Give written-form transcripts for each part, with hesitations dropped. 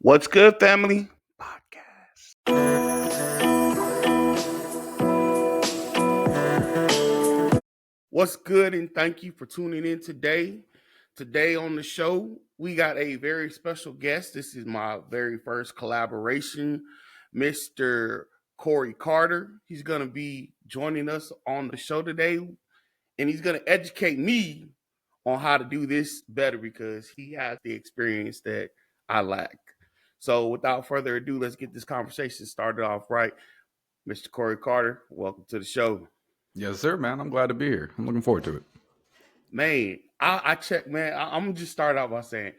What's good, family? Podcast. What's good, and thank you for tuning in today. Today on the show, we got a very special guest. This is my very first collaboration, Mr. Corey Carter. He's going to be joining us on the show today, and he's going to educate me on how to do this better because he has the experience that I lack. So, without further ado, let's get this conversation started off right. Mr. Corey Carter, welcome to the show. Yes, sir, man. I'm glad to be here. I'm looking forward to it. Man, I checked, man. I'm gonna just start out by saying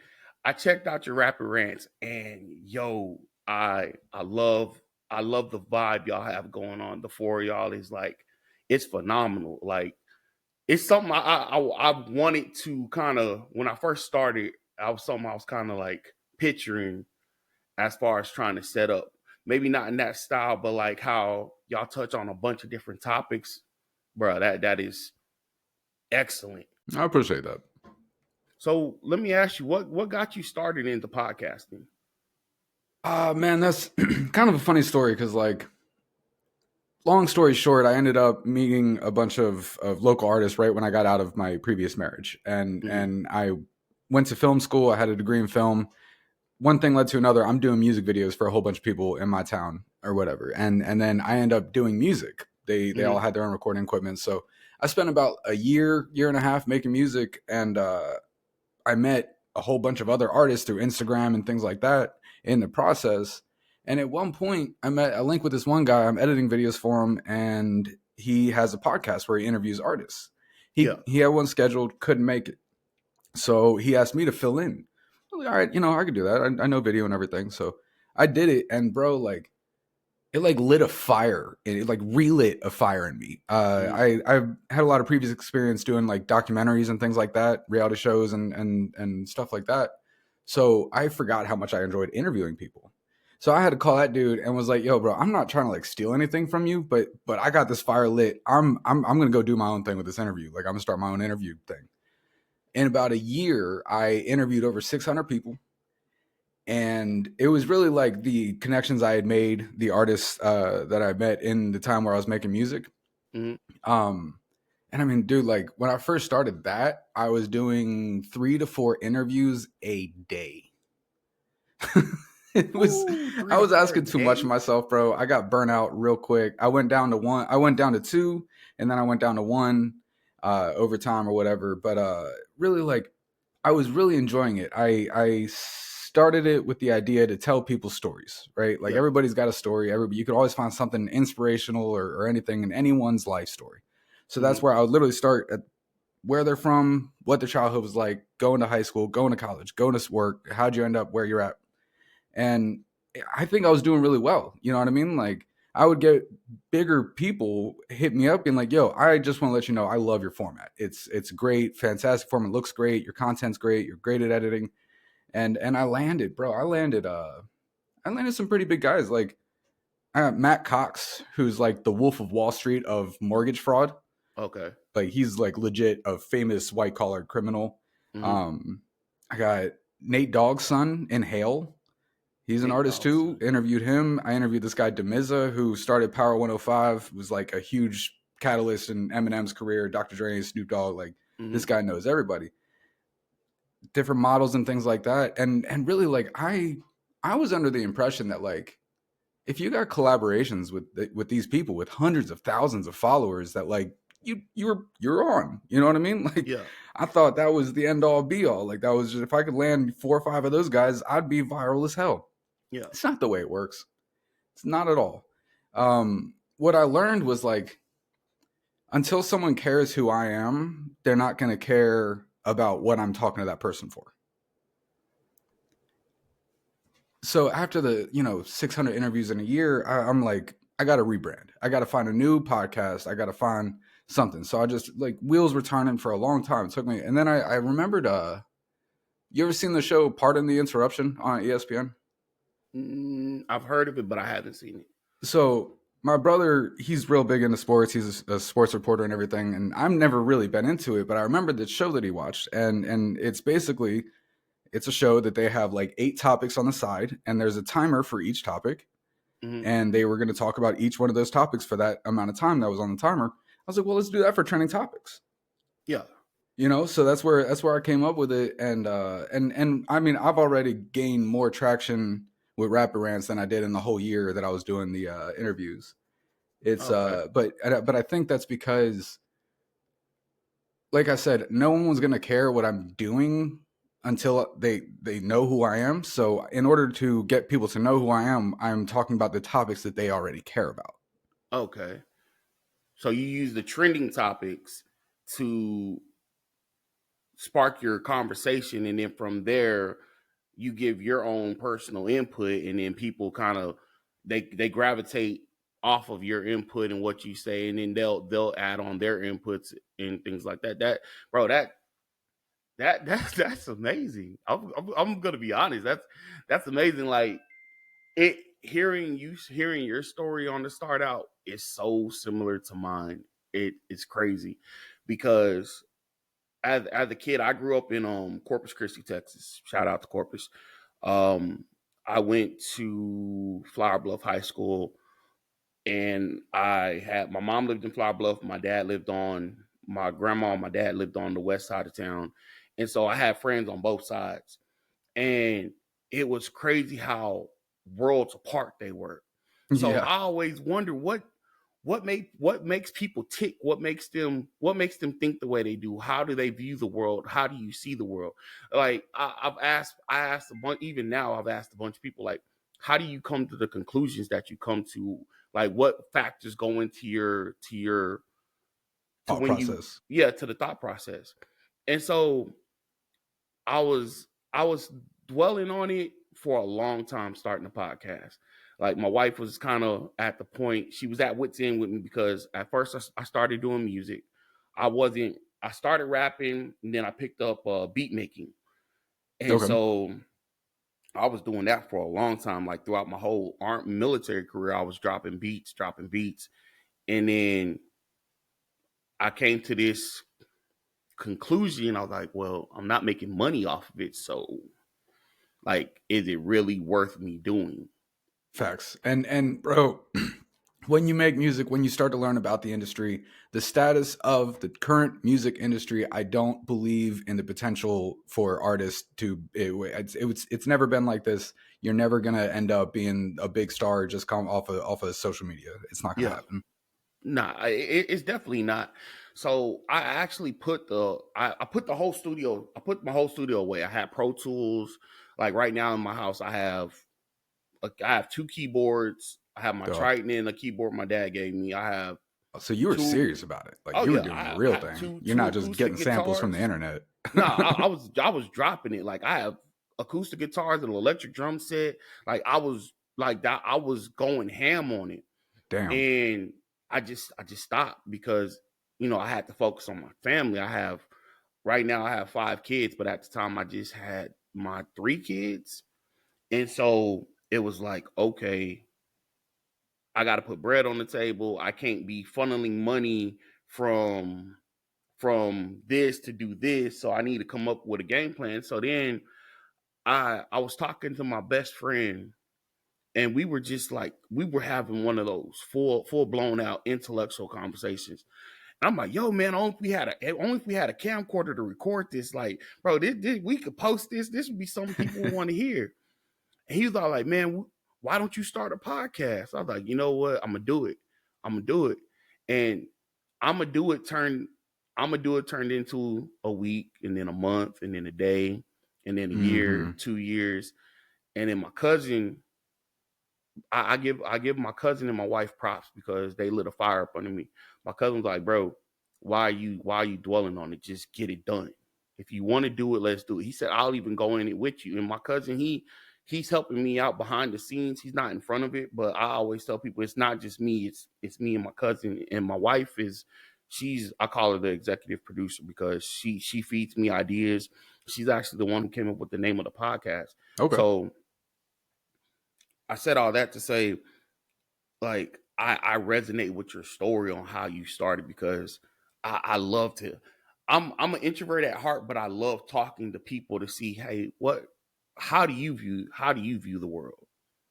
I checked out your Rapid Rants, and yo, I love the vibe y'all have going on. The four of y'all is like, it's phenomenal. Like, it's something I wanted to kind of, when I first started, I was kind of like picturing as far as trying to set up. Maybe not in that style, but like how y'all touch on a bunch of different topics, bro. That is excellent. I appreciate that. So let me ask you, what got you started into podcasting? Man, that's kind of a funny story because, like, long story short, I ended up meeting a bunch of local artists right when I got out of my previous marriage, and I went to film school. I had a degree in film. One thing led to another. I'm doing music videos for a whole bunch of people in my town or whatever, and then I end up doing music. They all had their own recording equipment, so I spent about a year and a half making music, and I met a whole bunch of other artists through Instagram and things like that in the process. And at one point, I met a link with this one guy. I'm editing videos for him, and he has a podcast where he interviews artists. He had one scheduled, couldn't make it, so he asked me to fill in. I was like, all right, I could do that. I know video and everything, so I did it. And bro, like, it like lit a fire. It like relit a fire in me. I've had a lot of previous experience doing like documentaries and things like that, reality shows and stuff like that. So I forgot how much I enjoyed interviewing people. So I had to call that dude and was like, "Yo, bro, I'm not trying to like steal anything from you, but I got this fire lit. I'm gonna go do my own thing with this interview. Like I'm gonna start my own interview thing." In about a year, I interviewed over 600 people. And it was really like the connections I had made, the artists that I met in the time where I was making music. And I mean, dude, like when I first started that, I was doing 3 to 4 interviews a day. I was asking too much of myself, bro. I got burnt out real quick. I went down to 2, and then I went down to 1 over time or whatever. But really, like, I was really enjoying it. I started it with the idea to tell people stories, right? Like everybody's got a story. You could always find something inspirational or anything in anyone's life story. So that's where I would literally start at where they're from, what their childhood was like, going to high school, going to college, going to work. How'd you end up where you're at? And I think I was doing really well. You know what I mean? Like I would get bigger people hit me up and like, yo, I just want to let you know I love your format. It's great, fantastic format, looks great, your content's great, you're great at editing. And I landed, bro. I landed some pretty big guys. Like Matt Cox, who's like the Wolf of Wall Street of mortgage fraud. Okay. Like he's like legit a famous white collar criminal. I got Nate Dogg's son in Hale. He's an artist too. Interviewed him. I interviewed this guy Demiza, who started Power 105, was like a huge catalyst in Eminem's career, Dr. Dre, Snoop Dogg. Like this guy knows everybody. Different models and things like that. And really, like I was under the impression that like if you got collaborations with these people with hundreds of thousands of followers, that like you're on. You know what I mean? Like I thought that was the end all be all. Like that was just, if I could land 4 or 5 of those guys, I'd be viral as hell. Yeah. It's not the way it works. It's not at all. What I learned was like until someone cares who I am, they're not going to care about what I'm talking to that person for. So after the 600 interviews in a year, I'm like, I got to rebrand. I got to find a new podcast. I got to find something. So I just like wheels were turning for a long time. It took me, and then I remembered. You ever seen the show Pardon the Interruption on ESPN? I've heard of it, but I haven't seen it. So my brother, he's real big into sports. He's a sports reporter and everything, and I've never really been into it. But I remember the show that he watched, and it's basically It's a show that they have like 8 topics on the side, and there's a timer for each topic. Mm-hmm. And they were going to talk about each one of those topics for that amount of time that was on the timer. I was like, well, let's do that for trending topics. Yeah. So that's where I came up with it, and I mean, I've already gained more traction with Rapid Rants than I did in the whole year that I was doing the interviews. It's Okay. but I think that's because, like I said, no one was gonna care what I'm doing until they know who I am. So in order to get people to know who I am, I'm talking about the topics that they already care about. Okay. So you use the trending topics to spark your conversation, and then from there you give your own personal input, and then people kind of they gravitate off of your input and what you say, and then they'll add on their inputs and things like that. That bro, that's amazing. I'm gonna be honest. That's amazing. Like it hearing your story on the start out is so similar to mine. It's crazy because as a kid, I grew up in Corpus Christi, Texas. Shout out to Corpus. Um, I went to Flower Bluff High School, and I had my mom lived in Flower Bluff. My grandma and my dad lived on the west side of town, and so I had friends on both sides, and it was crazy how worlds apart they were. So Yeah, I always wonder what makes people tick, what makes them think the way they do, how do they view the world, how do you see the world. Like I asked a bunch, even now I've asked a bunch of people, like, how do you come to the conclusions that you come to, like what factors go into your to thought when you process. yeah to the thought process. And so I was dwelling on it for a long time starting the podcast. Like my wife was kind of at the point, she was at wit's end with me because at first I started doing music. I started rapping, and then I picked up beat making. And Okay. so I was doing that for a long time. Like throughout my whole military career, I was dropping beats. And then I came to this conclusion. I was like, well, I'm not making money off of it. So like, is it really worth me doing? Facts. And bro, when you make music, when you start to learn about the industry, the status of the current music industry, I don't believe in the potential for artists to. It's never been like this. You're never gonna end up being a big star just come off of social media. It's not gonna Yeah. happen. Nah, it's definitely not. So I actually I put my whole studio away. I had Pro Tools. Like right now in my house, I have two keyboards. I have my Dog. Triton and a keyboard my dad gave me. I have So you were two. serious about it. Like Oh you were yeah, doing the I real have thing. two You're not just acoustic getting samples from the guitars. internet. No, I was dropping it. Like I have acoustic guitars and an electric drum set. Like I was like that. I was going ham on it, Damn. and I just stopped because I had to focus on my family. Right now I have 5 kids, but at the time I just had my 3 kids, and so it was like, okay, I got to put bread on the table. I can't be funneling money from this to do this, so I need to come up with a game plan. So then I was talking to my best friend, and we were just like, we were having one of those full blown out intellectual conversations. And I'm like, yo, man, only if we had a camcorder to record this, like, bro, this we could post this. This would be something people would want to hear. And he was all like, man, why don't you start a podcast? I was like, you know what? I'm gonna do it. I'm gonna do it. And I'm gonna do it turn I'm gonna do it turned into a week, and then a month, and then a day, and then a year, Hmm. 2 years. And then my cousin, I give my cousin and my wife props because they lit a fire up under me. My cousin's like, bro, why are you dwelling on it? Just get it done. If you want to do it, let's do it. He said, I'll even go in it with you. And my cousin, he's helping me out behind the scenes. He's not in front of it, but I always tell people it's not just me. It's me and my cousin. And my wife I call her the executive producer because she feeds me ideas. She's actually the one who came up with the name of the podcast. Okay. So I said all that to say, like, I resonate with your story on how you started because I love to I'm an introvert at heart, but I love talking to people to see, hey, how do you view the world?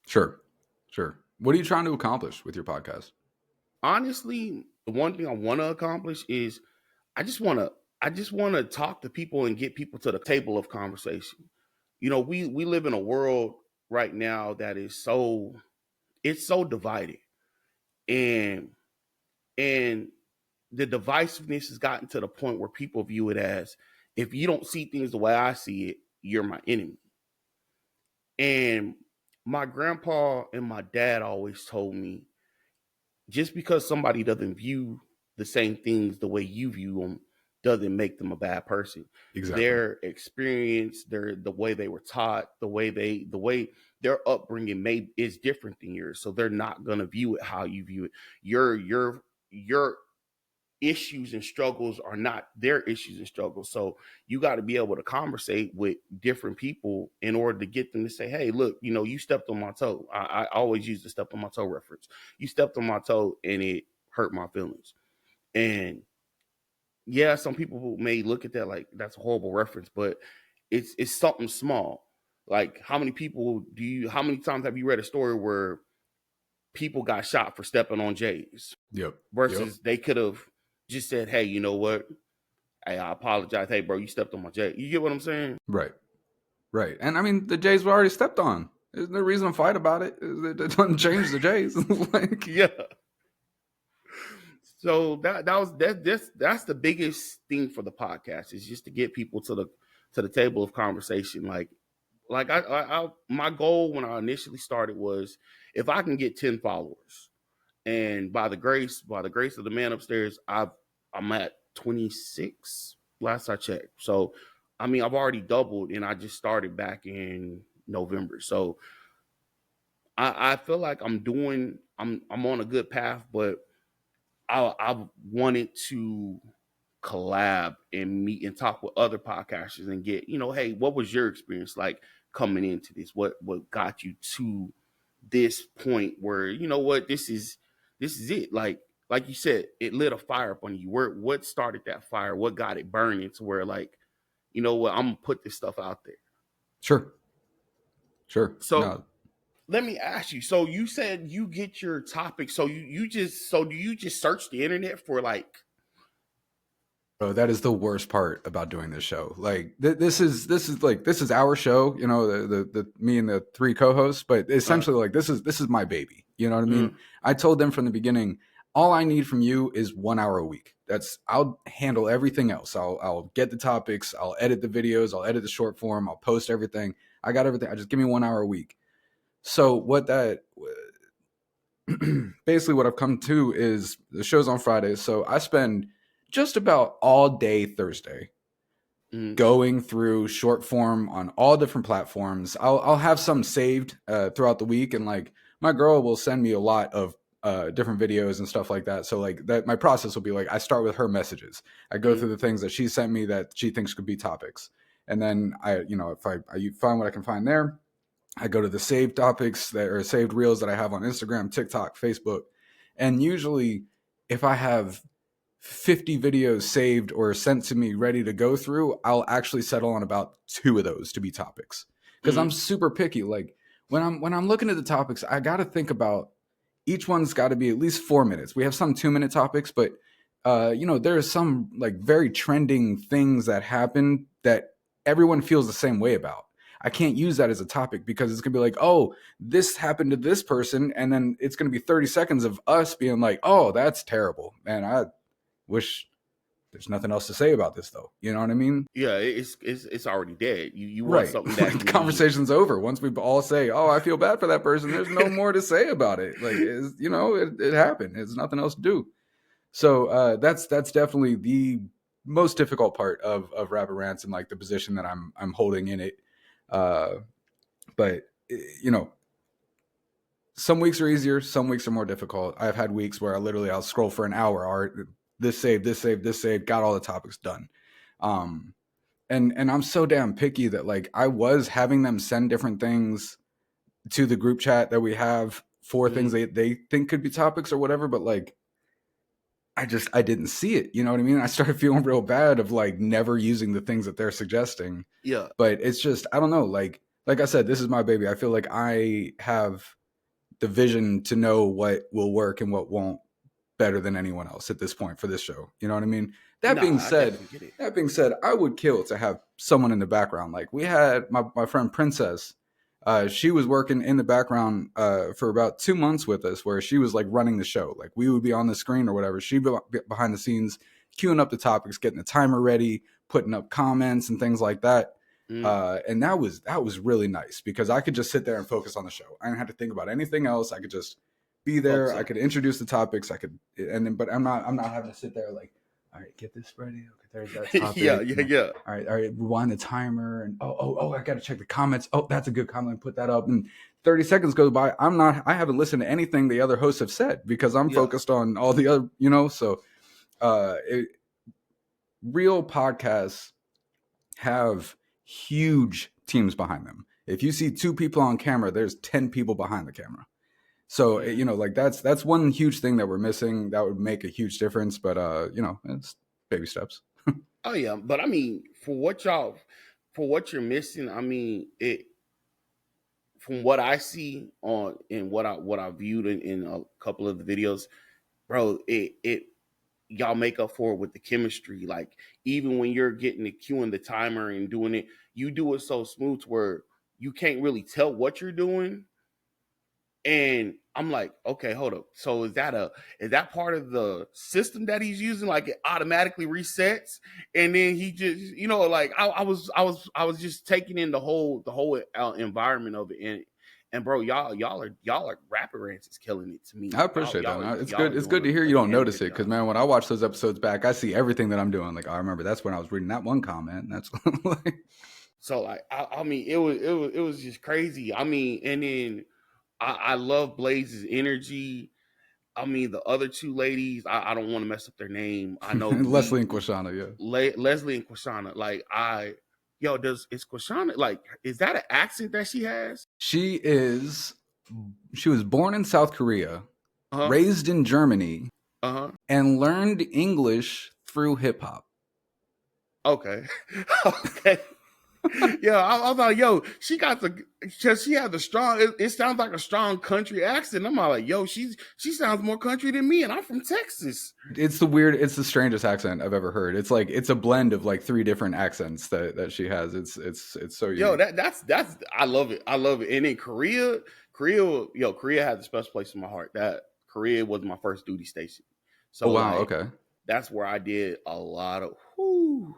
Sure. Sure. What are you trying to accomplish with your podcast? Honestly, the one thing I want to accomplish is I just want to I just want to talk to people and get people to the table of conversation. We live in a world right now that is so divided, and and the divisiveness has gotten to the point where people view it as, if you don't see things the way I see it, you're my enemy. And my grandpa and my dad always told me, just because somebody doesn't view the same things the way you view them doesn't make them a bad person. Exactly. Their experience, the way they were taught, the way their upbringing is different than yours, so they're not gonna view it how you view it. Your issues and struggles are not their issues and struggles. So you got to be able to conversate with different people in order to get them to say, hey, look, you stepped on my toe. I always use the step on my toe reference. You stepped on my toe and it hurt my feelings. And yeah, some people may look at that like that's a horrible reference, but it's something small. Like, how many times have you read a story where people got shot for stepping on J's? Yep. Versus they could have just said, hey, you know what? Hey, I apologize. Hey, bro, you stepped on my J. You get what I'm saying? Right. Right. And I mean, the Jays were already stepped on. There's no reason to fight about it. It doesn't change the Jays. Like, Yeah. So that's the biggest thing for the podcast, is just to get people to the table of conversation. Like I my goal when I initially started was, if I can get 10 followers, and by the grace of the man upstairs, I'm at 26 last I checked. So I mean, I've already doubled, and I just started back in November. So I feel like I'm on a good path, but I wanted to collab and meet and talk with other podcasters and get, hey, what was your experience like coming into this? What got you to this point where, this is it? Like you said, it lit a fire up on you. What started that fire? What got it burning to where, like, I'm gonna put this stuff out there? sure. Sure. So No. let me ask you. So you said you get your topic. So do you just search the internet for, like? Bro, that is the worst part about doing this show. Like, this is our show, the me and the three co-hosts, but uh, essentially, like, this is my baby. You know what I mm, mean? I told them from the beginning, all I need from you is 1 hour a week. I'll handle everything else. I'll get the topics, I'll edit the videos, I'll edit the short form, I'll post everything. I got everything. I just give me 1 hour a week. So basically what I've come to is the show's on Fridays. So I spend just about all day Thursday mm, going through short form on all different platforms. I'll have some saved throughout the week, and like my girl will send me a lot of different videos and stuff like that. So like that, my process will be like, I start with her messages. I go mm, through the things that she sent me that she thinks could be topics, and then if I find what I can find there, I go to the saved topics that are saved reels that I have on Instagram, TikTok, Facebook, and usually if I have 50 videos saved or sent to me ready to go through, I'll actually settle on about 2 of those to be topics. Because I'm mm, super picky. Like when I'm looking at the topics, I got to think about each one's got to be at least 4 minutes. We have some 2-minute topics, but there are some like very trending things that happen that everyone feels the same way about. I can't use that as a topic because it's gonna be like, oh, this happened to this person, and then it's gonna be 30 seconds of us being like, oh, that's terrible, man. I wish there's nothing else to say about this though. You know what I mean? yeah, it's already dead. You want Right. something that Like the can be. conversation's over. Once we all say, oh, I feel bad for that person, there's no more to say about it. Like, it happened. There's nothing else to do. So that's definitely the most difficult part of Rapid Rants and like the position that I'm holding in it. But you know, some weeks are easier, some weeks are more difficult. I've had weeks where I'll scroll for an hour. All right, this save, this save, this save, got all the topics done. Um, and I'm so damn picky that like I was having them send different things to the group chat that we have for things Mm, they think could be topics or whatever, but like I didn't see it. You know what I mean? I started feeling real bad of like never using the things that they're suggesting. Yeah. But it's just, I don't know. Like I said, this is my baby. I feel like I have the vision to know what will work and what won't better than anyone else at this point for this show. You know what I mean? That being Nah, I said, definitely get it. I would kill to have someone in the background. Like we had my friend Princess. She was working in the background for about 2 months with us, where she was like running the show. Like we would be on the screen or whatever. She'd be behind the scenes, queuing up the topics, getting the timer ready, putting up comments and things like that. Mm, And that was really nice because I could just sit there and focus on the show. I didn't have to think about anything else. I could just be there. focus I on. could introduce the topics. I could, and then, but I'm not having to sit there like, all right, get this ready. Okay, there's that Yeah, topic. yeah, yeah. All right, rewind the timer, and I got to check the comments. Oh, that's a good comment. Put that up, and 30 seconds goes by. I haven't listened to anything the other hosts have said because I'm Yeah. focused on all the other, So, uh, it, real podcasts have huge teams behind them. If you see 2 people on camera, there's 10 people behind the camera. So like that's one huge thing that we're missing that would make a huge difference. But it's baby steps. Oh yeah, but I mean, for what you're missing, I mean, it from what I see on and what I viewed in a couple of the videos, bro, it y'all make up for it with the chemistry. Like even when you're getting the cue and the timer and doing it, you do it so smooth to where you can't really tell what you're doing. And I'm like, okay, hold up. So is that part of the system that he's using? Like it automatically resets, and then he just, like I was just taking in the whole environment of it, and bro, y'all are Rapid Rants is killing it to me. I Y'all appreciate that. y'all are It's y'all good. are It's doing good to hear a you don't damn notice good it because job. man, when I watch those episodes back, I see everything that I'm doing. Like I remember that's when I was reading that one comment. And that's like, So like I mean it was just crazy. I mean, and then I love Blaze's energy. I mean, the other 2 ladies, I don't want to mess up their name. I know Leslie and Quashana. Yeah, Leslie and Quashana. Like is Quashana like is that an accent that she has? she is. She was born in South Korea, Uh huh. raised in Germany, Uh huh. and learned English through hip hop. Okay. Okay. Yeah, I was like, yo, because she has a strong. It sounds like a strong country accent. I'm all like, yo, she sounds more country than me, and I'm from Texas. It's the strangest accent I've ever heard. It's like it's a blend of like 3 different accents that she has. It's so Yo, unique. that's I love it. I love it. And in Korea has a special place in my heart. That Korea was my first duty station. Oh So wow, like okay. that's where I did a lot of whew.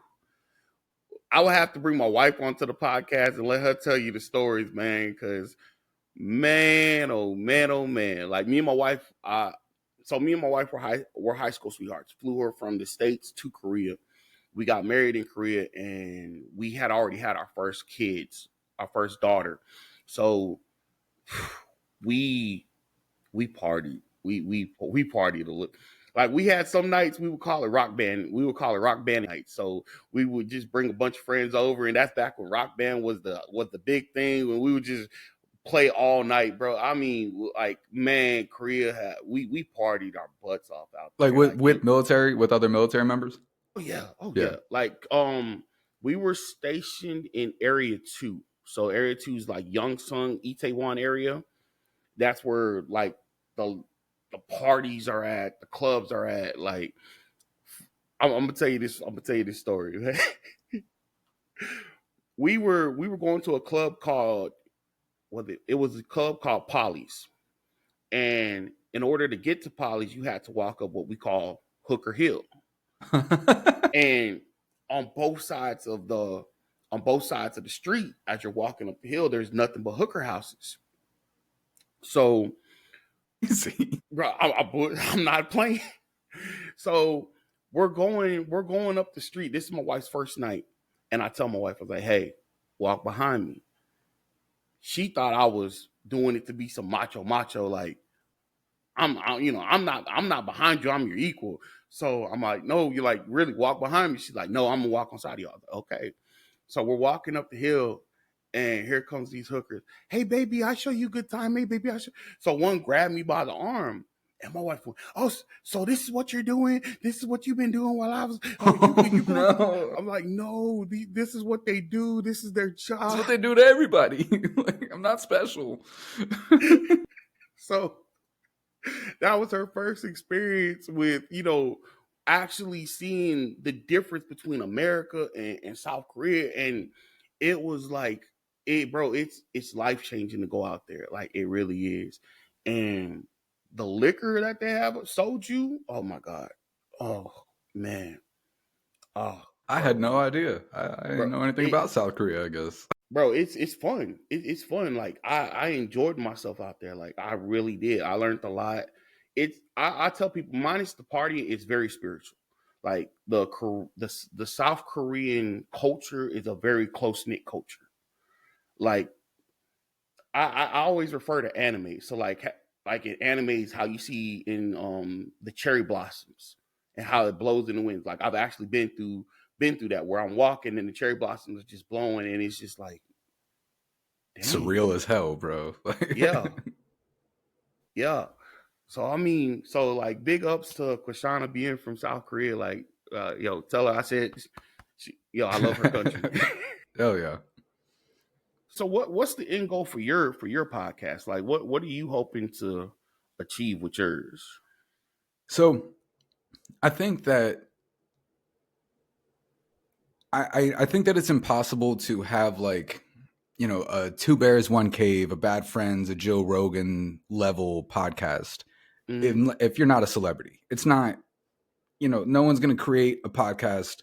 I would have to bring my wife onto the podcast and let her tell you the stories, man, because man, oh man, oh man. Like me and my wife, me and my wife were high school sweethearts. Flew her from the States to Korea. We got married in Korea, and we had already had our first kids, our first daughter. So we we partied. We partied a little. Like we had some nights we would call it rock band. We would call it rock band night. So we would just bring a bunch of friends over, and that's back when rock band was the big thing. When we would just play all night, bro. I mean, like man, Korea had we partied our butts off out Like there. with Like with military with other military members. oh Yeah. yeah. Like we were stationed in Area 2. So Area 2 is like Youngsung, Itaewon area. That's where like the the parties are at, the clubs are at. Like I'm gonna tell you this. I'm gonna tell you this story. We were going to a club called it was a club called Polly's, and in order to get to Polly's, you had to walk up what we call Hooker Hill, and on both sides of the street as you're walking up the hill, there's nothing but hooker houses. So, Easy. bro, I'm not playing. So we're going up the street. This is my wife's first night, and I tell my wife, I was like, "Hey, walk behind me." She thought I was doing it to be some macho, like I'm not behind you. I'm your equal. So I'm like, no, you're like really walk behind me. She's like, no, I'm gonna walk on side of y'all. Okay. So we're walking up the hill, and here comes these hookers. Hey baby, I show you good time. Hey baby, I show. So one grabbed me by the arm, And my wife went, "Oh, so this is what you're doing? This is what you've been doing while I was Oh you going to?" no. I'm like, "No, this is what they do. This is their That's job." what they do to everybody. Like, I'm not special. So that was her first experience with, actually seeing the difference between America and South Korea. And it was like, bro, it's life changing to go out there. Like, it really is. And the liquor that they have, soju, oh my God. Oh man. Oh, I had bro. no idea. I Bro, didn't know anything it about South Korea, I guess. it's fun. It's fun. Like, I enjoyed myself out there. Like, I really did. I learned a lot. I tell people, minus the party, it's very spiritual. Like, the South Korean culture is a very close knit culture. Like, I always refer to anime. So like in animes, how you see in the cherry blossoms and how it blows in the wind. Like, I've actually been through that, where I'm walking and the cherry blossoms are just blowing, and it's just like, dang. Surreal as hell, bro. Yeah, yeah. So I mean, so like, big ups to Kwashana being from South Korea. Like, tell her I said, I love her country. Hell yeah. So what's the end goal for your podcast? Like, what are you hoping to achieve with yours? So I think that I think that it's impossible to have like, a Two Bears One Cave, a Bad Friends, a Joe Rogan level podcast Mm-hmm. if you're not a celebrity. It's not, no one's going to create a podcast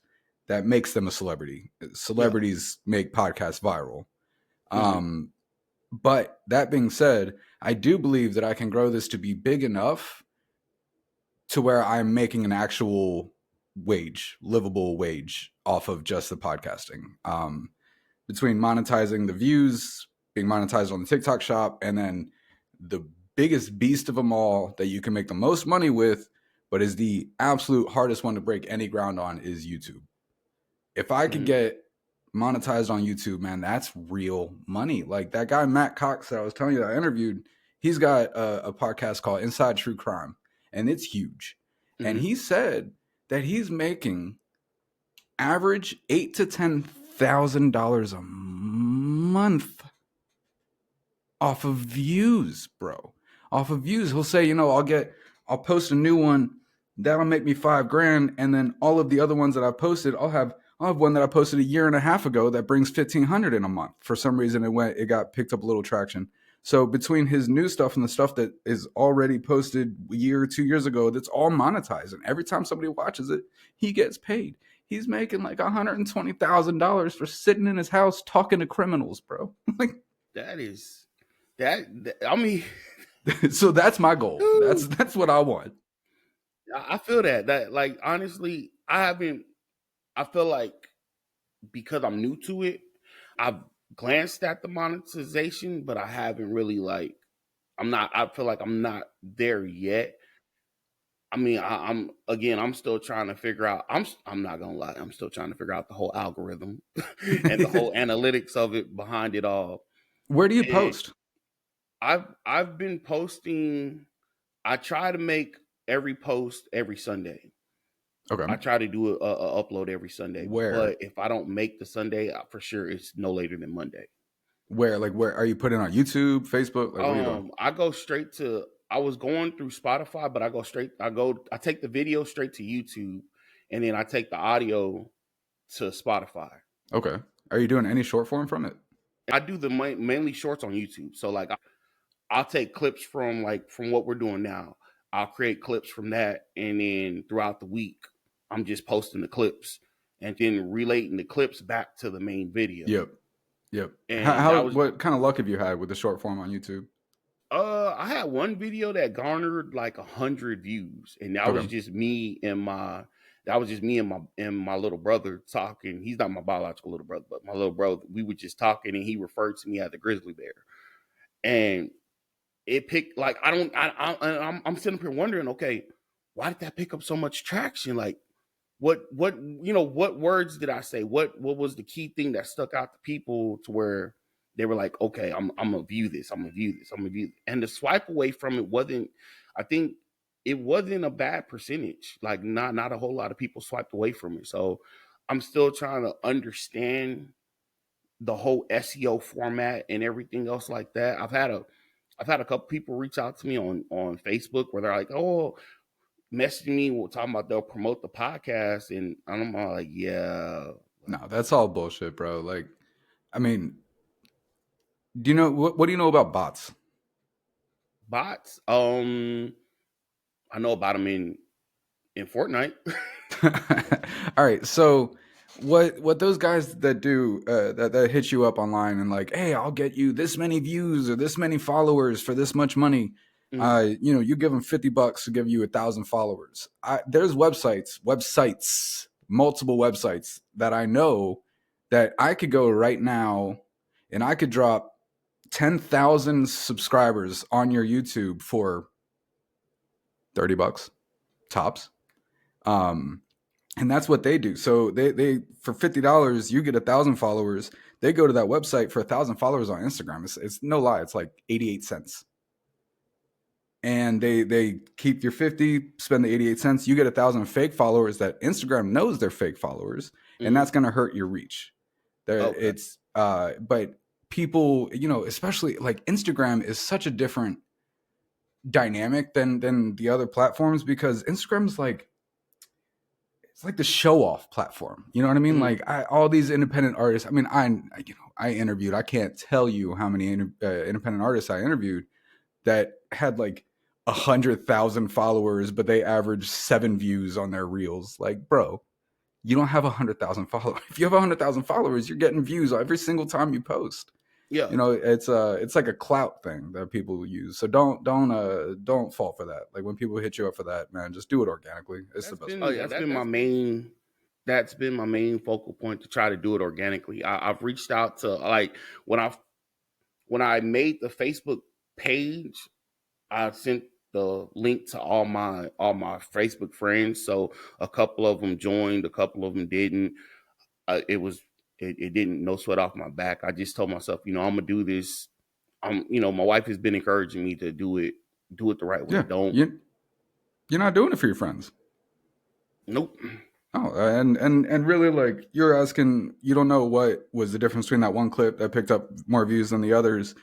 that makes them a celebrity. Yeah. Celebrities make podcasts viral. Mm-hmm. But that being said, I do believe that I can grow this to be big enough to where I'm making an actual livable wage off of just the podcasting. Between monetizing the views, being monetized on the TikTok shop, and then the biggest beast of them all that you can make the most money with, but is the absolute hardest one to break any ground on, is YouTube. If I could Mm-hmm. get monetized on YouTube, man, that's real money. Like that guy Matt Cox that I was telling you that I interviewed, he's got a podcast called Inside True Crime, and it's huge. And Mm-hmm. he said that he's making average $8,000 to $10,000 a month off of views, bro. Off of views. He'll say, I'll post a new one, that'll make me $5,000, and then all of the other ones that I've posted, I'll have one that I posted a year and a half ago that brings $1,500 in a month. For some reason, it got picked up a little traction. So between his new stuff and the stuff that is already posted a year or 2 years ago, that's all monetized, and every time somebody watches it, he gets paid. He's making like $120,000 for sitting in his house talking to criminals, bro. Like, That is I mean, so that's my goal. dude, That's what I want. I feel that like, honestly, I feel like, because I'm new to it, I've glanced at the monetization, but I haven't really, like, I feel like I'm not there yet. I mean, I'm still trying to figure out. I'm not gonna lie. I'm still trying to figure out the whole algorithm and the whole analytics of it behind it all. Where do you And post? I've been posting. I try to make every post every Sunday. Okay. I try to do a upload every Sunday. Where? But if I don't make the Sunday, for sure it's no later than Monday. Where are you putting on YouTube, Facebook? Like, what are you doing? I go straight to. I was going through Spotify, but I go straight. I take the video straight to YouTube, and then I take the audio to Spotify. Okay. Are you doing any short form from it? I do the mainly shorts on YouTube. So like, I'll take clips from what we're doing now. I'll create clips from that, and then throughout the week, I'm just posting the clips and then relating the clips back to the main video. Yep. Yep. And that was What kind of luck have you had with the short form on YouTube? I had one video that garnered like 100 views, and that was Okay. just me and my little brother talking. He's not my biological little brother, but my little brother. We were just talking, and he referred to me as a grizzly bear, and it picked like I'm sitting up here wondering, okay, why did that pick up so much traction? Like, what words did I say? What was the key thing that stuck out to people to where they were like, okay, I'm gonna view this, I'm gonna view this, I'm gonna view this. And the swipe away from it wasn't, I think it wasn't a bad percentage. Like not a whole lot of people swiped away from it. So I'm still trying to understand the whole SEO format and everything else like that. I've had a couple people reach out to me on Facebook where they're like, "Oh, messaging me, we're talking about they'll promote the podcast," and I'm all like, "Yeah, No, that's all bullshit, bro. Like, I mean, do you know what do you know about bots? bots." I know about them in Fortnite. All right, so what those guys that do that hit you up online and like, hey, I'll get you this many views or this many followers for this much money. Mm, You give them $50 to give you 1,000 followers. There's websites, multiple websites that I know that I could go right now and I could drop 10,000 subscribers on your YouTube for $30 tops. Um, and that's what they do. So they for $50 you get 1,000 followers. They go to that website for 1,000 followers on Instagram. It's no lie. It's like 88 cents. And they keep your 50, spend the 88 cents. You get 1,000 fake followers that Instagram knows they're fake followers, and mm, that's going to hurt your reach. okay. But people, especially like Instagram is such a different dynamic than the other platforms because Instagram's like it's like the show off platform. You know what I mean? Mm, Like all these independent artists. I mean, I interviewed. I can't tell you how many independent artists I interviewed that had like 100,000 followers, but they averaged 7 views on their reels. Like, bro, you don't have 100,000 followers. If you have 100,000 followers, you're getting views every single time you post. yeah. It's like a clout thing that people use. So don't fall for that. Like when people hit you up for that, man, just do it organically. It's the That's best been way. that's been my main that's been my main focal point to try to do it organically. I've reached out to like when I made the Facebook page, I sent the link to all my Facebook friends. So a couple of them joined, a couple of them didn't. It didn't no sweat off my back. I just told myself, I'm gonna do this. My wife has been encouraging me to do it the right way. Yeah, Don't you're not doing it for your friends. nope. Oh, and really, like you're asking, you don't know what was the difference between that one clip that picked up more views than the others.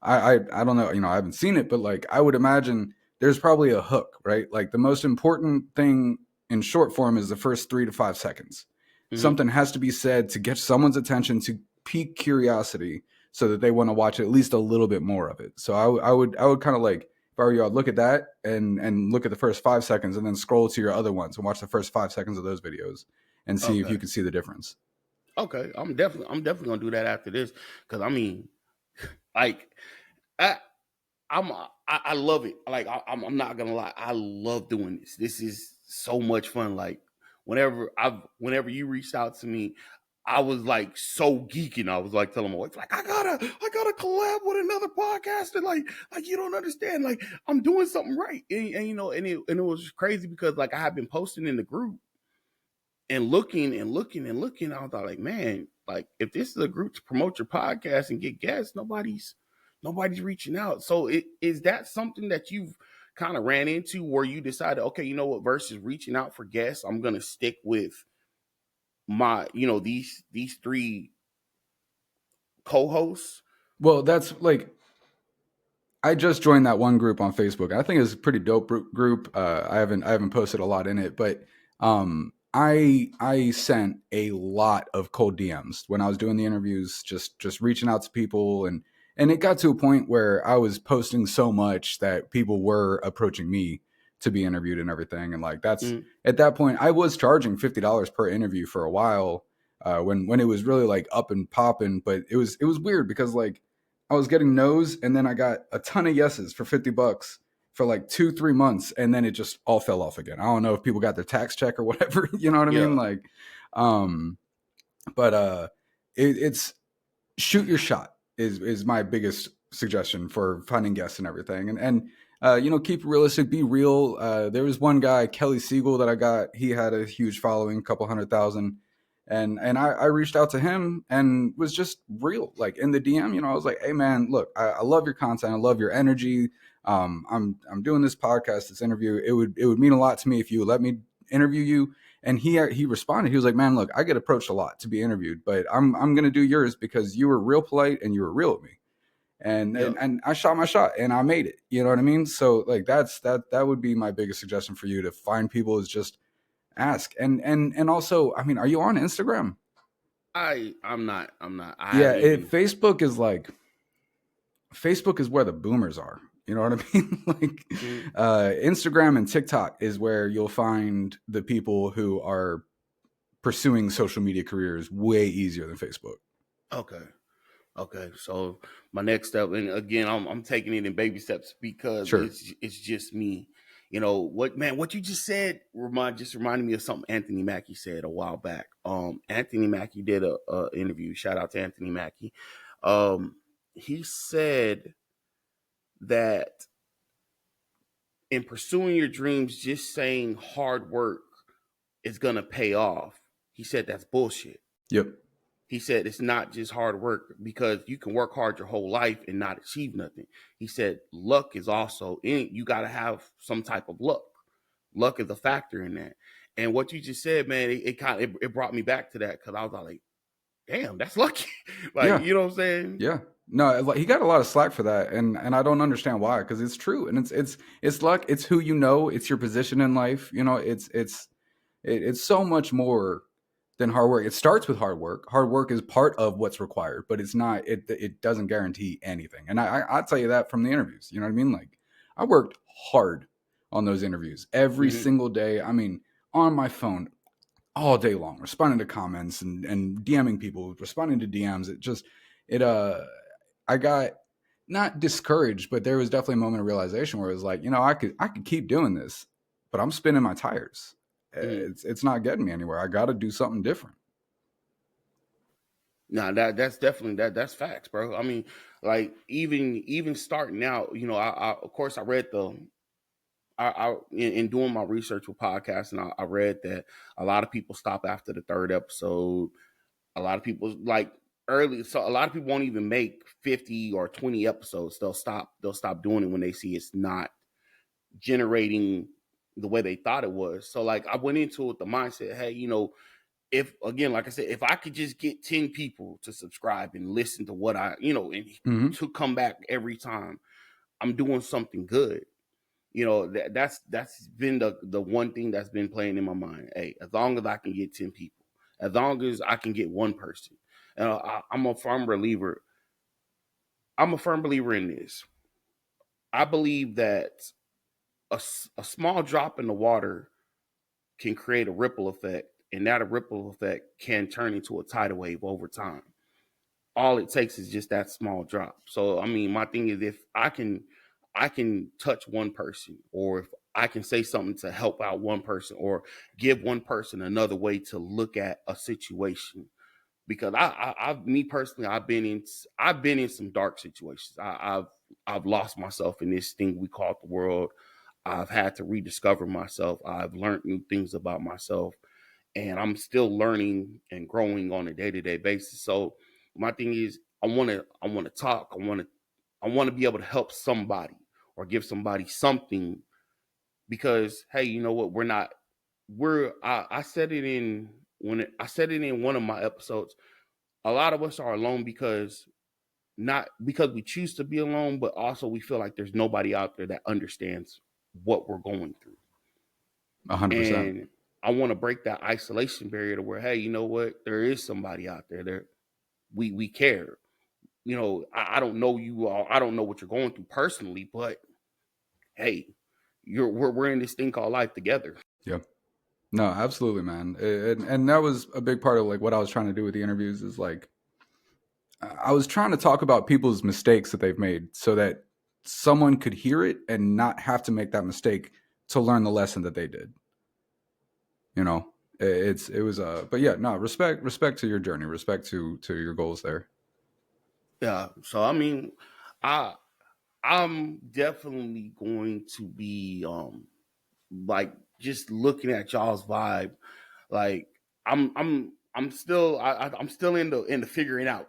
I don't know. I haven't seen it, but like I would imagine there's probably a hook, right? Like the most important thing in short form is the first 3 to 5 seconds. Hmm. Something has to be said to get someone's attention to pique curiosity, so that they want to watch at least a little bit more of it. So I would kind of like if I were you, I'd look at that and look at the first 5 seconds and then scroll to your other ones and watch the first 5 seconds of those videos and see if you Okay. can see the difference. Okay. I'm definitely gonna do that after this because I mean, like, I I love it. Like I'm not gonna lie, I love doing this. This is so much fun. Like whenever you reached out to me, I was like so geeking. I was like telling my wife, like I gotta collab with another podcaster. Like you don't understand. Like I'm doing something right, and it was crazy because like I had been posting in the group and looking. I thought like, man, like if this is a group to promote your podcast and get guests, nobody's reaching out. So is that something that you've kind of ran into where you decided, okay, you know what, versus reaching out for guests, I'm gonna stick with these three co-hosts. Well, that's like I just joined that one group on Facebook. I think it's a pretty dope group. I haven't posted a lot in it, but I sent a lot of cold DMs when I was doing the interviews, just reaching out to people, and it got to a point where I was posting so much that people were approaching me to be interviewed and everything. And like that's Mm, at that point, I was charging $50 per interview for a while when it was really like up and popping. But it was weird because like I was getting no's and then I got a ton of yeses for $50 for like 2-3 months, and then it just all fell off again. I don't know if people got their tax check or whatever, you know what I mean? yeah. Like, um, but it's shoot your shot is my biggest suggestion for finding guests and everything, and keep it realistic, be real. There was one guy, Kelly Siegel, that I got. He had a huge following, couple 100,000, And I reached out to him and was just real, like in the DM. I was like, hey man, look, I love your content, I love your energy. I'm doing this podcast, this interview. It would mean a lot to me if you would let me interview you. And he responded. He was like, man, look, I get approached a lot to be interviewed, but I'm gonna do yours because you were real polite and you were real with me. And, Yeah. and I shot my shot and I made it. You know what I mean? So like that would be my biggest suggestion for you, to find people, is just ask. And also, I mean, are you on Instagram? I'm not. I Yeah, haven't even. Facebook is where the boomers are. You know what I mean? Like, Mm, Instagram and TikTok is where you'll find the people who are pursuing social media careers way easier than Facebook. okay. Okay. So my next step, and again, I'm taking it in baby steps because Sure. it's just me. What you just said reminded me of something Anthony Mackie said a while back. Anthony Mackie did a interview. Shout out to Anthony Mackie. He said that in pursuing your dreams, just saying hard work is gonna pay off. He said that's bullshit. Yep. He said it's not just hard work, because you can work hard your whole life and not achieve nothing. He said luck is also in. You got to have some type of luck. Luck is a factor in that. And what you just said, man, it brought me back to that, because I was like, damn, that's lucky. Like, Yeah. you know what I'm saying? Yeah. No, he got a lot of slack for that, and I don't understand why, because it's true, and it's luck. It's who you know. It's your position in life. It's so much more than hard work. It starts with hard work. Hard work is part of what's required, but it's not. It doesn't guarantee anything. And I'll tell you that from the interviews. You know what I mean? Like, I worked hard on those interviews every Mm-hmm. single day. I mean, on my phone all day long, responding to comments and DMing people, responding to DMs. It I got not discouraged, but there was definitely a moment of realization where it was like, I could keep doing this, but I'm spinning my tires. Mm-hmm. It's not getting me anywhere. I got to do something different. Nah, that's definitely that's facts, bro. I mean, like even starting out, I of course I read in doing my research with podcasting, I read that a lot of people stop after the third episode. A lot of people like early, so a lot of people won't even make 50 or 20 episodes. They'll stop doing it when they see it's not generating the way they thought it was. So like I went into it with the mindset, hey, if again, like I said, if I could just get 10 people to subscribe and listen to what and Hmm. to come back every time, I'm doing something good. That's been the one thing that's been playing in my mind. Hey, as long as I can get 10 people, as long as I can get one person, I'm a firm believer. I'm a firm believer in this. I believe that a small drop in the water can create a ripple effect, and that ripple effect can turn into a tidal wave over time. All it takes is just that small drop. So I mean, my thing is, if I can touch one person, or if I can say something to help out one person, or give one person another way to look at a situation. Because me personally, I've been in some dark situations. I've lost myself in this thing we call the world. I've had to rediscover myself. I've learned new things about myself, and I'm still learning and growing on a day-to-day basis. So my thing is, I want to talk. I want to be able to help somebody or give somebody something, because hey, you know what? I said it in I said it in one of my episodes. A lot of us are alone because not because we choose to be alone, but also we feel like there's nobody out there that understands what we're going through. 100%. And I want to break that isolation barrier to where, hey, you know what? There is somebody out there. We care. I don't know you all. I don't know what you're going through personally, but hey, we're in this thing called life together. Yeah. No, absolutely, man. And that was a big part of like what I was trying to do with the interviews, is like I was trying to talk about people's mistakes that they've made so that someone could hear it and not have to make that mistake to learn the lesson that they did. You know, it was but yeah, no, respect to your journey, respect to your goals there. Yeah. So I mean, I I'm definitely going to be like just looking at y'all's vibe. Like I'm I'm still in the figuring out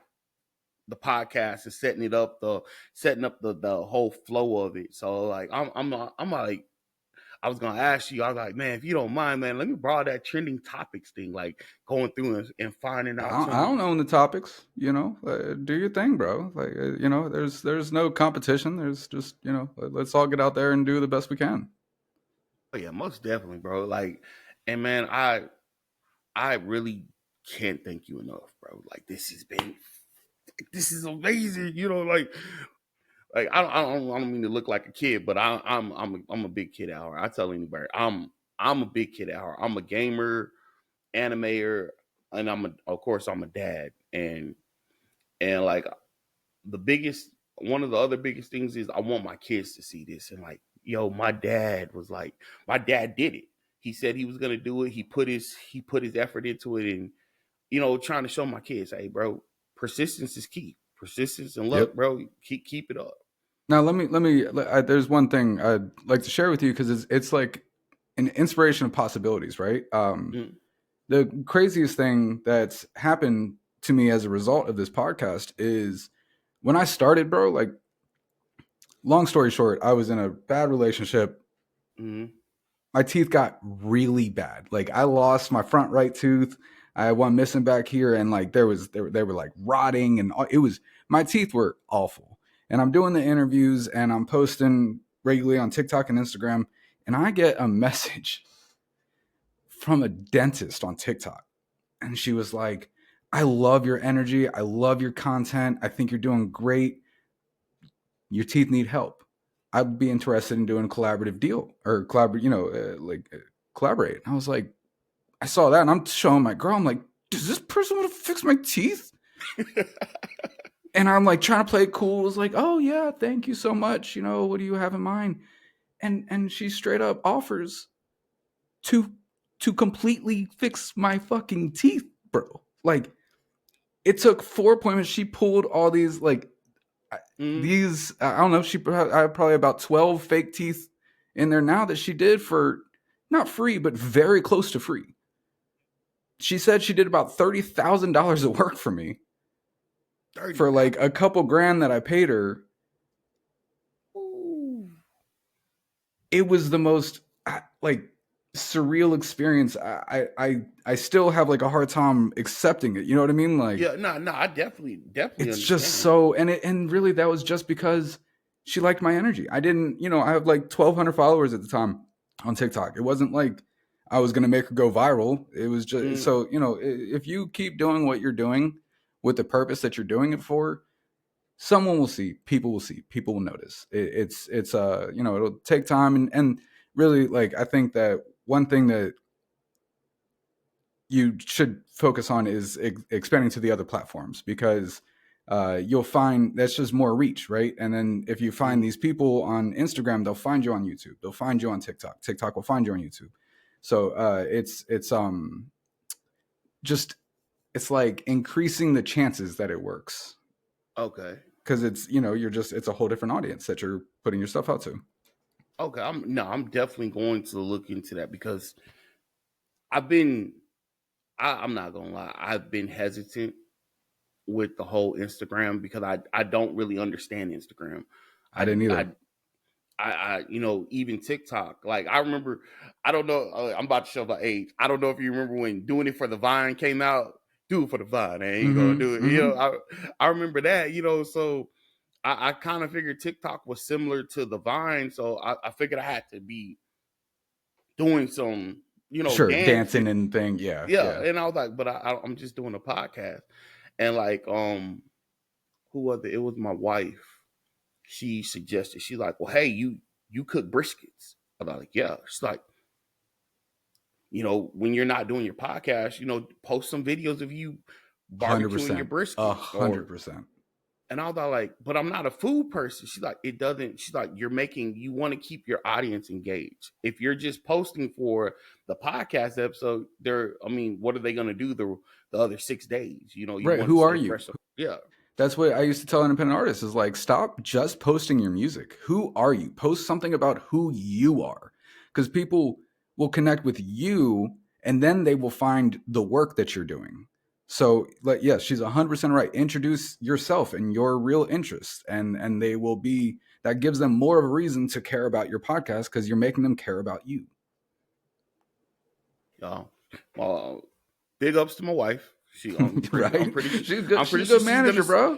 the podcast and setting up the whole flow of it. So like I'm like I was gonna ask you, I was like, man, if you don't mind, man, let me borrow that trending topics thing, like going through and finding out I some. don't own the topics, do your thing, bro. Like, there's no competition. There's just, let's all get out there and do the best we can. Oh yeah, most definitely, bro. Like, and man, I really can't thank you enough, bro. Like this is amazing. I don't mean to look like a kid, but I'm a big kid at heart. I tell anybody, I'm a big kid at heart. I'm a gamer, animator, and of course I'm a dad, and like the biggest one of the other biggest things is I want my kids to see this and like, yo, my dad did it. He said he was gonna do it. He put his effort into it, and trying to show my kids, hey, bro, persistence is key. Persistence and luck, Yep. bro. Keep it up. Now there's one thing I'd like to share with you because it's like an inspiration of possibilities, right? Mm, The craziest thing that's happened to me as a result of this podcast is when I started, bro. Like, long story short, I was in a bad relationship. mm, My teeth got really bad. Like, I lost my front right tooth. I had one missing back here, and like they were like rotting, and it was my teeth were awful. And I'm doing the interviews, and I'm posting regularly on TikTok and Instagram, and I get a message from a dentist on TikTok, and she was like, "I love your energy. I love your content. I think you're doing great. Your teeth need help. I'd be interested in doing a collaborative deal or collaborate." And I was like, I saw that and I'm showing my girl, I'm like, does this person want to fix my teeth? And I'm like trying to play it cool. It was like, oh yeah, thank you so much. What do you have in mind? And she straight up offers to completely fix my fucking teeth, bro. Like, it took 4 appointments. She pulled all these mm. these I don't know. I have probably about 12 fake teeth in there now that she did for not free, but very close to free. She said she did about $30,000 of work for me 30. for like a couple grand that I paid her. Ooh. It was the most like surreal experience. I still have like a hard time accepting it. You know what I mean? Like, Yeah, no, I definitely it's just understand. so, and really that was just because she liked my energy. I didn't, I have like 1,200 followers at the time on TikTok. It wasn't like I was going to make her go viral. It was just, Mm, so, if you keep doing what you're doing with the purpose that you're doing it for, someone will see, people will notice. It'll take time. And really, like, I think that one thing that you should focus on is expanding to the other platforms, because you'll find that's just more reach, right? And then if you find mm. these people on Instagram, they'll find you on YouTube, they'll find you on TikTok, TikTok will find you on YouTube. So it's just, it's like increasing the chances that it works, Okay. because it's a whole different audience that you're putting your stuff out to. Okay. I'm definitely going to look into that because I've been I'm not gonna lie, I've been hesitant with the whole Instagram because I don't really understand Instagram. I I didn't I either. even TikTok. Like I remember, I don't know. I'm about to show my age. I don't know if you remember when doing it for the Vine came out. Do it for the Vine, and you gonna do Mm-hmm, it. mm-hmm. I remember that. So I kind of figured TikTok was similar to the Vine. So I figured I had to be doing some, Sure, dancing dancing. and thing, yeah, Yeah, yeah. and I was like, but I'm just doing a podcast, and like who was it? It was my wife. She suggested, she's like, well, hey, you cook briskets. I was like, yeah. She's like, when you're not doing your podcast, post some videos of you Hundred barbecuing your percent, a brisket. hundred Or percent. and I was like, but I'm not a food person. She's like, it doesn't. She's like, you want to keep your audience engaged. If you're just posting for the podcast episode, what are they going to do the other 6 days? You Right? want to Who are stay you? fresh. Yeah. That's what I used to tell independent artists is like, stop just posting your music. Who are you? Post something about who you are, because people will connect with you, and then they will find the work that you're doing. So, like, yes, she's 100% right. Introduce yourself and your real interests, and they will be, that gives them more of a reason to care about your podcast because you're making them care about you. Y'all. Well, big ups to my wife. I'm Right? pretty sure, She's good. I'm She's pretty a sure good she's gonna manager, bro.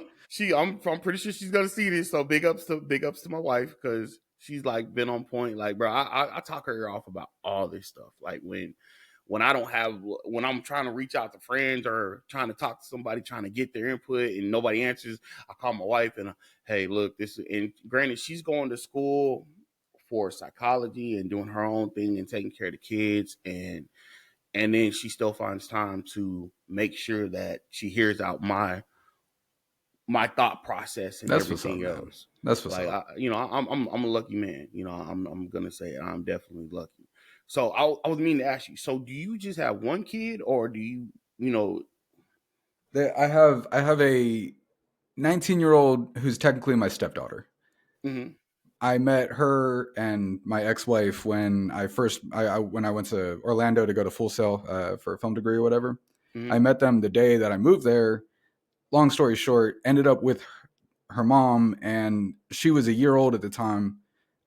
I'm pretty sure she's gonna see this. So big ups to my wife because she's like been on point. Like, bro, I talk her ear off about all this stuff. Like when I don't have when I'm trying to reach out to friends or trying to talk to somebody trying to get their input and nobody answers, I call my wife and hey, look, this and granted she's going to school for psychology and doing her own thing and taking care of the kids and then she still finds time to make sure that she hears out my thought process and That's what's up, everything man. else. That's what's Like up. I'm a lucky man. I'm gonna say it. I'm definitely lucky. So I was meaning to ask you. So do you just have one kid, or do you know? I have a 19-year-old who's technically my stepdaughter. Mm-hmm, I met her and my ex-wife when when I went to Orlando to go to Full Sail for a film degree or whatever. mm-hmm. I met them the day that I moved there. Long story short, ended up with her mom, and she was a year old at the time.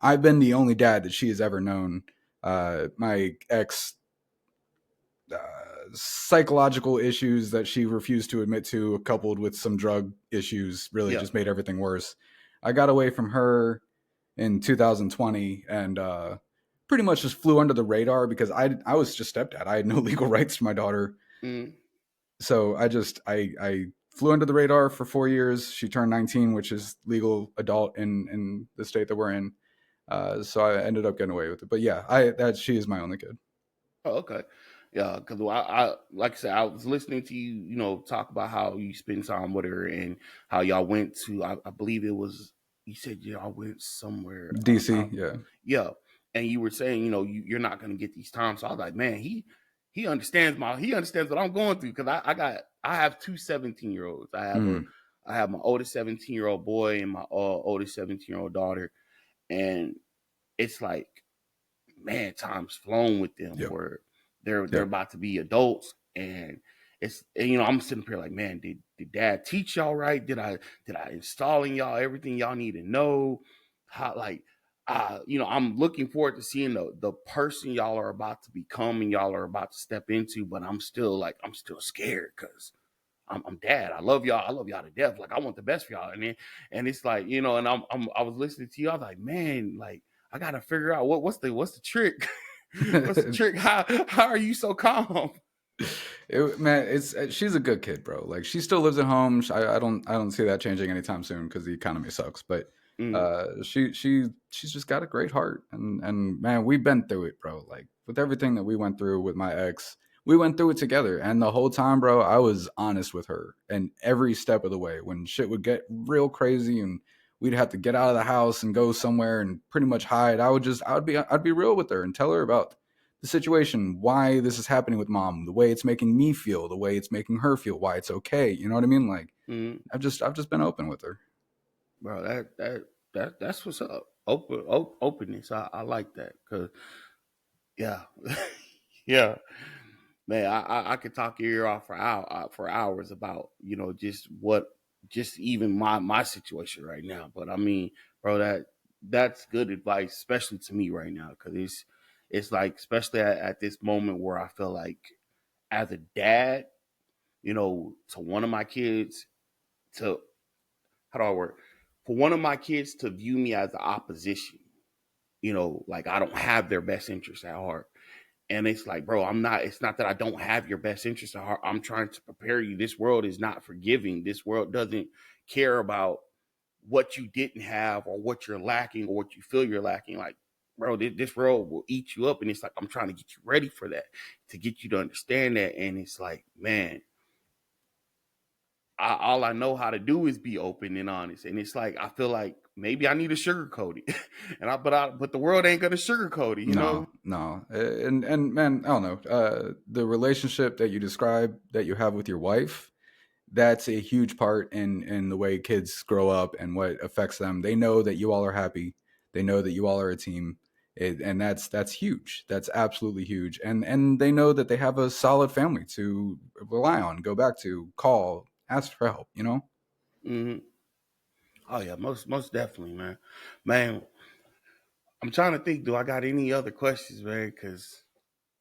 I've been the only dad that she has ever known. My ex uh, psychological issues that she refused to admit to, coupled with some drug issues, really Yeah. just made everything worse. I got away from her in 2020 and pretty much just flew under the radar because I was just stepdad. I had no legal rights to my daughter, Mm-hmm. so I flew under the radar for 4 years. She turned 19, which is legal adult in the state that we're in. So I ended up getting away with it. But yeah, she is my only kid. Oh, okay. Yeah, because I like I said, I was listening to you, talk about how you spend time with her and how y'all went to. I believe it was you said y'all went somewhere. DC, yeah. Yeah, and you were saying, you're not going to get these times. So I was like, man, he understands what I'm going through because I have two 17-year-olds. Mm, I have my oldest 17-year-old boy and my oldest 17-year-old daughter, and it's like man, time's flown with them yep, where they're yep. about to be adults and I'm sitting here like, man, did dad teach y'all right? Did I install in y'all everything y'all need to know? How like I'm looking forward to seeing the person y'all are about to become and y'all are about to step into, but I'm still scared because I'm dad. I love y'all. I love y'all to death. Like I want the best for y'all. And it's like, and I was listening to you. I was like, man, like I gotta figure out what's the trick? What's the trick? How are you so calm? Man, it's she's a good kid, bro. Like she still lives at home. I don't see that changing anytime soon because the economy sucks. But Mm, she's just got a great heart, and man, we've been through it, bro. Like with everything that we went through with my ex, we went through it together. And the whole time, bro, I was honest with her, and every step of the way when shit would get real crazy and we'd have to get out of the house and go somewhere and pretty much hide. I'd be real with her and tell her about the situation, why this is happening with mom, the way it's making me feel, the way it's making her feel, why it's okay. You know what I mean? Like mm, I've just been open with her. bro, that's what's up. Openness. I like that because yeah, yeah. Man, I could talk your ear off for hours about just even my situation right now. But I mean, bro, that's good advice, especially to me right now, because it's like especially at this moment where I feel like as a dad, to one of my kids, to how do I work for one of my kids to view me as the opposition, like I don't have their best interest at heart. And it's like, bro, it's not that I don't have your best interest at heart. I'm trying to prepare you. This world is not forgiving. This world doesn't care about what you didn't have or what you're lacking or what you feel you're lacking. Like, bro, this world will eat you up. And it's like, I'm trying to get you ready for that, to get you to understand that. And it's like, man, all I know how to do is be open and honest. And it's like, I feel like maybe I need to sugarcoat it. But the world ain't going to sugarcoat it, you No, know? no. And man, I don't know. The relationship that you describe that you have with your wife, that's a huge part in the way kids grow up and what affects them. They know that you all are happy. They know that you all are a team. And that's huge. That's absolutely huge. And they know that they have a solid family to rely on, go back to, call, ask for help. Hmm. Oh yeah, most definitely, man. Man, I'm trying to think. Do I got any other questions, man? Because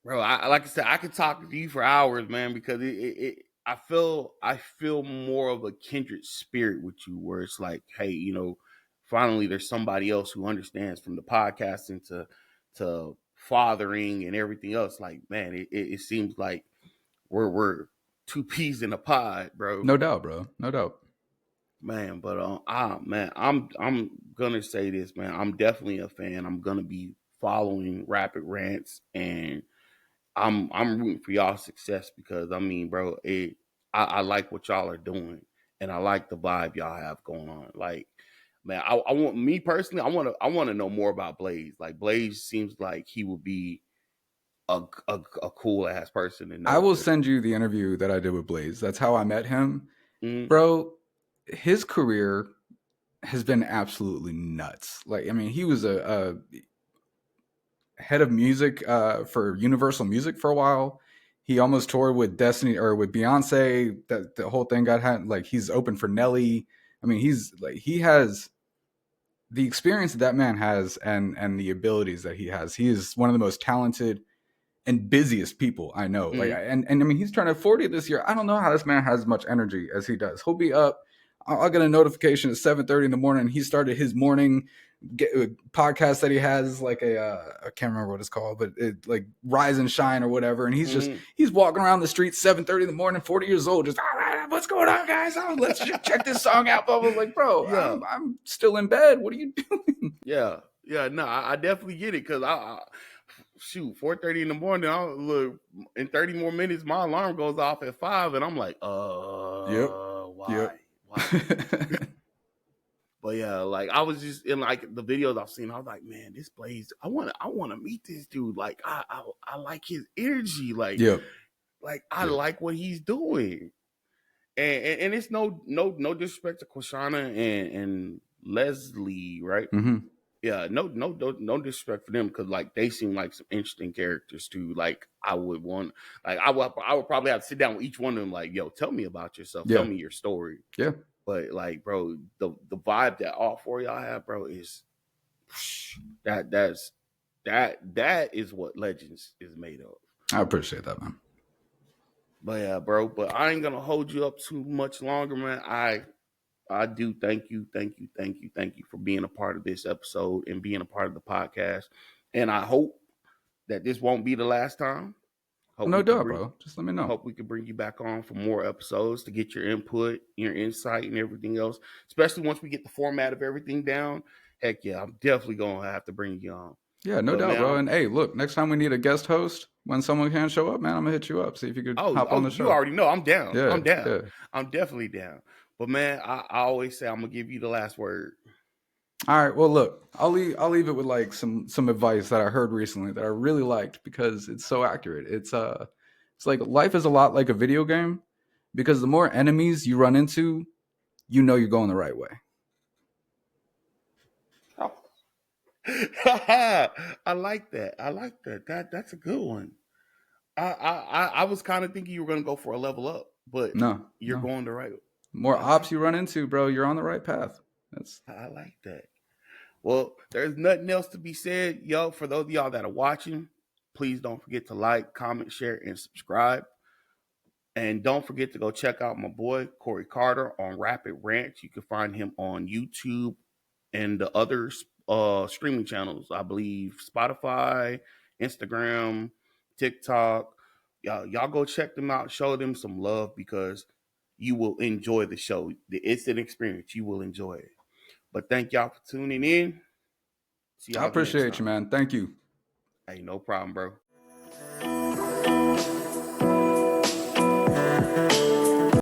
bro, like I said, I could talk to you for hours, man. Because I feel more of a kindred spirit with you, where it's like, hey, finally there's somebody else who understands from the podcasting to fathering and everything else. Like, man, it seems like we're two peas in a pod, bro. No doubt, bro. No doubt. Man, but man, I'm gonna say this, man. I'm definitely a fan. I'm gonna be following Rapid Rants, and I'm rooting for y'all success because I mean, bro, I like what y'all are doing, and I like the vibe y'all have going on. Like, man, I want me personally, I want to know more about Blaze. Like, Blaze seems like he would be a cool ass person to I know. will send you the interview that I did with Blaze. That's how I met him. Mm-hmm. Bro, his career has been absolutely nuts. Like, I mean, he was a head of music for Universal Music for a while. He almost toured with Destiny or with Beyonce. That the whole thing got like he's open for Nelly. I mean, he has the experience that man has and the abilities that he has. He is one of the most talented and busiest people I know. Like, Mm-hmm. and I mean, he's turning 40 this year. I don't know how this man has as much energy as he does. He'll be up. I'll get a notification at 7:30 in the morning. He started his morning podcast that he has, like I can't remember what it's called, but it like Rise and Shine or whatever. And Mm-hmm. he's walking around the street 7:30 in the morning, 40 years old, just all right, what's going on, guys? Oh, let's check this song out. Blah, blah. Like, bro, Yeah, I'm still in bed. What are you doing? yeah, yeah. No, I definitely get it because shoot 4:30 in the morning. I'll look in 30 more minutes. My alarm goes off at 5, and I'm like, Yep. why, Yep. why? But yeah, like I was just in like the videos I've seen. I was like, man, this Blaze. I want to meet this dude. Like I like his energy. Yep. I Yep. like what he's doing. And it's no disrespect to Quashana and Leslie, right? Mm-hmm. Yeah, no disrespect for them because like they seem like some interesting characters too. Like I would want, like I would probably have to sit down with each one of them. Like, yo, tell me about yourself. Tell Yeah. me your story. Yeah. But like, bro, the vibe that all four of y'all have, bro, is that is what Legends is made of. I appreciate that, man. But yeah, bro. But I ain't gonna hold you up too much longer, man. I do thank you for being a part of this episode and being a part of the podcast. And I hope that this won't be the last time. Well, Hope no we could doubt, bring bro. Just let me know. hope we could bring you back on for more episodes to get your input, your insight, and everything else. Especially once we get the format of everything down. Heck yeah, I'm definitely gonna have to bring you on. Yeah, no But doubt, man, bro. And hey, look, next time we need a guest host, when someone can't show up, man, I'm gonna hit you up. See if you could hop on the you show. already know I'm down. Yeah, I'm down. yeah. I'm definitely down. But man, I always say I'm gonna give you the last word. All right. Well, look, I'll leave it with like some advice that I heard recently that I really liked because it's so accurate. It's like life is a lot like a video game because the more enemies you run into, you know you're going the right way. I like that. I like that. That's a good one. I was kind of thinking you were gonna go for a level up, but No, you're no. going the right. More I like ops you run into, bro, you're on the right path. That's I like that. Well, there's nothing else to be said, yo. For those of y'all that are watching, please don't forget to like, comment, share, and subscribe. And don't forget to go check out my boy Corey Carter on Rapid Rants. You can find him on YouTube and the other streaming channels. I believe Spotify, Instagram, TikTok. Y'all go check them out. Show them some love because you will enjoy the show. It's an experience. You will enjoy it. But thank y'all for tuning in. See I y'all the next appreciate you, time. man. Thank you. Hey, no problem, bro.